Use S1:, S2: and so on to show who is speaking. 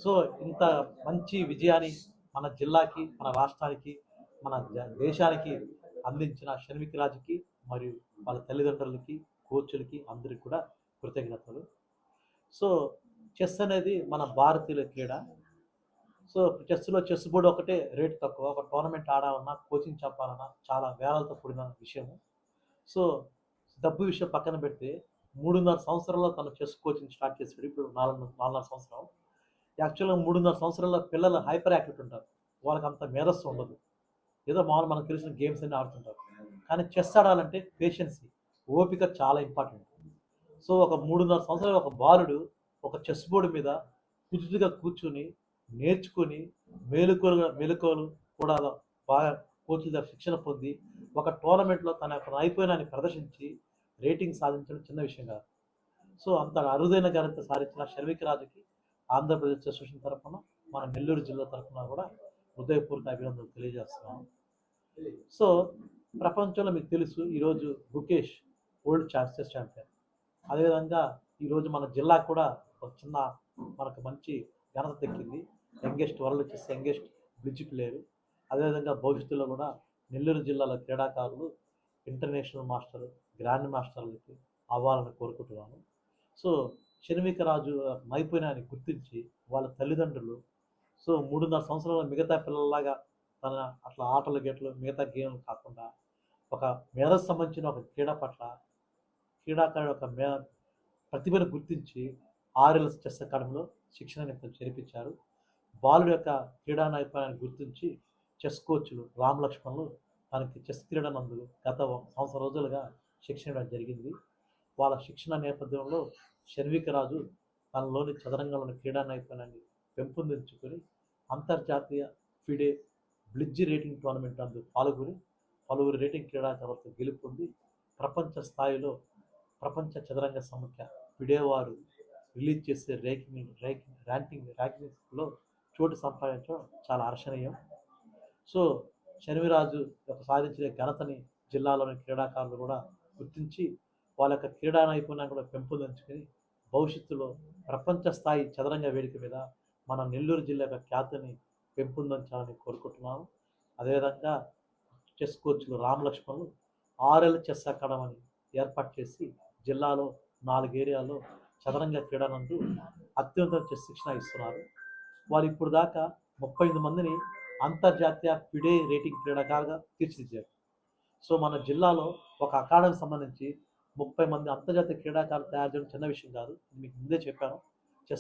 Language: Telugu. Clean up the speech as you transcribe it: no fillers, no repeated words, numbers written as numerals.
S1: సో ఇంత మంచి విజయాన్ని మన జిల్లాకి, మన రాష్ట్రానికి, మన దేశానికి అందించిన షణ్మిక రాజుకి మరియు వాళ్ళ తల్లిదండ్రులకి, కోచ్లకి అందరికి కూడా కృతజ్ఞతలు. సో చెస్ అనేది మన భారతీయుల క్రీడ. సో చెస్లో చెస్ బోర్డు ఒకటే రేటు తక్కువ. ఒక టోర్నమెంట్ ఆడాలన్నా, కోచింగ్ చెప్పాలన్నా చాలా వేలతో కూడిన విషయము. సో డబ్బు విషయం పక్కన పెడితే 3.5 సంవత్సరాల్లో తను చెస్ కోచింగ్ స్టార్ట్ చేసాడు. ఇప్పుడు 4.5 సంవత్సరం. యాక్చువల్గా 3.5 సంవత్సరాల పిల్లలు హైపర్ యాక్టివ్ ఉంటారు. వాళ్ళకి అంత మేధస్సు ఉండదు. ఏదో మామూలు మనకు తెలిసిన గేమ్స్ అన్ని ఆడుతుంటారు. కానీ చెస్ ఆడాలంటే పేషెన్సీ, ఓపిక చాలా ఇంపార్టెంట్. సో ఒక 3.5 సంవత్సరాల ఒక బాలుడు ఒక చెస్ బోర్డు మీద కుదుటిగా కూర్చుని నేర్చుకుని మెలకువలు కూడా బాగా కోచ్ల దగ్గర శిక్షణ పొంది ఒక టోర్నమెంట్లో తన యొక్క నైపుణ్యాన్ని ప్రదర్శించి రేటింగ్ సాధించడం చిన్న విషయం కాదు. సో అంత అరుదైన ఘనత సాధించిన షణ్మిక రాజుకి ఆంధ్రప్రదేశ్ అసోసియేషన్ తరఫున, మన నెల్లూరు జిల్లా తరఫున కూడా హృదయపూర్వక అభినందనలు తెలియజేస్తున్నాను. సో ప్రపంచంలో మీకు తెలుసు ఈరోజు గుకేష్ వరల్డ్ చెస్ ఛాంపియన్. అదేవిధంగా ఈరోజు మన జిల్లా కూడా ఒక చిన్న మనకు మంచి ఘనత దక్కింది. World chess youngest bridge player. అదేవిధంగా భవిష్యత్తులో కూడా నెల్లూరు జిల్లాలో క్రీడాకారులు ఇంటర్నేషనల్ మాస్టర్, గ్రాండ్ మాస్టర్లకి అవ్వాలని కోరుకుంటున్నాను. సో షణ్మిక రాజు నైపుణ్యాన్ని గుర్తించి వాళ్ళ తల్లిదండ్రులు 3.5 సంవత్సరాల మిగతా పిల్లల్లాగా తన అట్లా ఆటలు గేట్లు మిగతా గేమ్లు కాకుండా ఒక మేధస్సు సంబంధించిన ఒక క్రీడ పట్ల క్రీడాకారుడు యొక్క ప్రతిభను గుర్తించి ఆర్ఎల్ఎస్ చెస్ అకాడమీలో శిక్షణ చేర్పించారు. బాలుడు యొక్క క్రీడా నైపుణ్యాన్ని గుర్తించి చెస్ కోచ్లు రామ్ లక్ష్మణ్లు తనకి చెస్ క్రీడనందు గత సంవత్సరం రోజులుగా శిక్షణ ఇవ్వడం జరిగింది. వాళ్ళ శిక్షణ నేపథ్యంలో షణ్మిక రాజు తనలోని చదరంగంలోని క్రీడా నైపుణ్యాన్ని పెంపొందించుకొని అంతర్జాతీయ ఫిడే బ్లిడ్జ్ రేటింగ్ టోర్నమెంట్ అందు పాల్గొని పలువురు రేటింగ్ క్రీడాకారులతో గెలుపొంది ప్రపంచ స్థాయిలో ప్రపంచ చదరంగ సమాఖ్య ఫిడే వారు రిలీజ్ చేసే ర్యాంకింగ్స్లో చోటు సంపాదించడం చాలా హర్షణీయం. సో షణ్మిరాజు యొక్క సాధించిన ఘనతని జిల్లాలోని క్రీడాకారులు కూడా గుర్తించి వాళ్ళ యొక్క క్రీడా నైపుణ్యాన్ని కూడా పెంపొందించుకొని భవిష్యత్తులో ప్రపంచ స్థాయి చదరంగ వేదిక మీద మన నెల్లూరు జిల్లా యొక్క ఖ్యాతిని పెంపొందించాలని కోరుకుంటున్నాను. అదేవిధంగా చెస్ కోచ్లు రామ్ లక్ష్మణ్లు ఆర్ఎల్ చెస్ అకాడమీని ఏర్పాటు చేసి జిల్లాలో 4 ఏరియాలో చదరంగ క్రీడనందు అత్యున్నత చెస్ శిక్షణ ఇస్తున్నారు. వారు ఇప్పుడు దాకా 38 మందిని అంతర్జాతీయ ఫిడే రేటింగ్ క్రీడాకారుగా తీర్చిదిద్దారు. సో మన జిల్లాలో ఒక అకాడమీకి సంబంధించి 30 మంది అంతర్జాతీయ క్రీడాకారులు తయారు చేయడం చిన్న విషయం కాదు. మీకు ముందే చెప్పాను.